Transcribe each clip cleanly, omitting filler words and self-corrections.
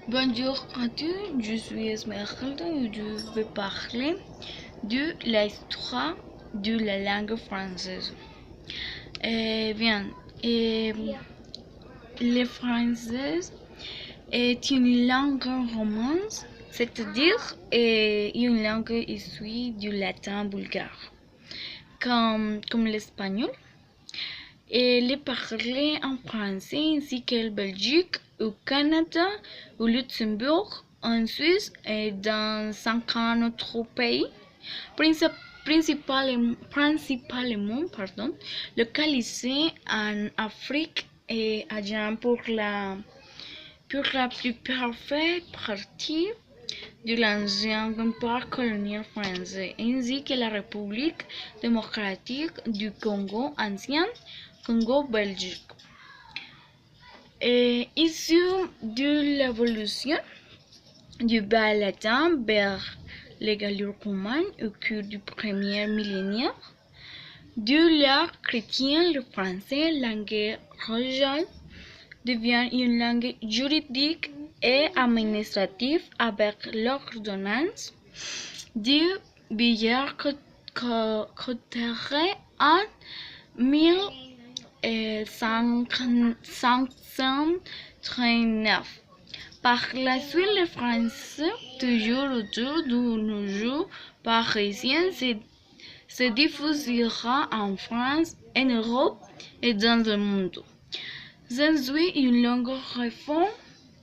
Bonjour à tous, je suis Esmeralda et je vais parler de l'histoire de la langue française. Bien, eh, le français est une langue romance, c'est-à-dire une langue issue du latin bulgare, comme l'espagnol. Elle est parlée en français ainsi qu'en Belgique, au Canada, au Luxembourg, en Suisse et dans 50 autres pays, principalement localisés en Afrique et Asie pour la plus parfaite partie de l'ancien empire colonial français, ainsi que la République démocratique du Congo ancien, Congo belgique. Issue de l'évolution du bas latin vers les gallo-romains au cours du premier millénaire, de l'ère chrétienne, le français, langue royale, devient une langue juridique et administrative avec l'ordonnance du Villers-Cotterêts en 1539. Par la suite, le français, toujours autour de nos jours parisiens, se diffusera en France, en Europe et dans le monde. S'ensuit une longue réforme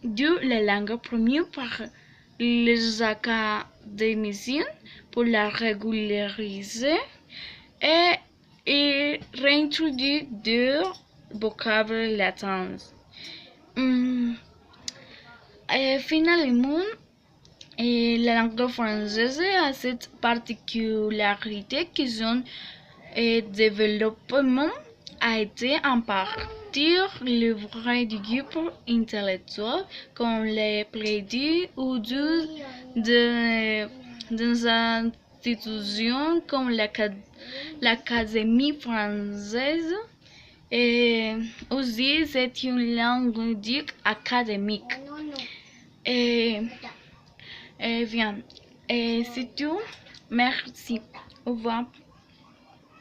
de la langue première par les académiciens pour la régulariser et réintroduire des vocables latins. Finalement, la langue française a cette particularité que son développement a été en partie l'œuvre du groupe intellectuel comme les prédits ou des institutions comme l'Académie française. Et aussi, c'est une langue dite académique. Bien, c'est tout. Merci. Au revoir.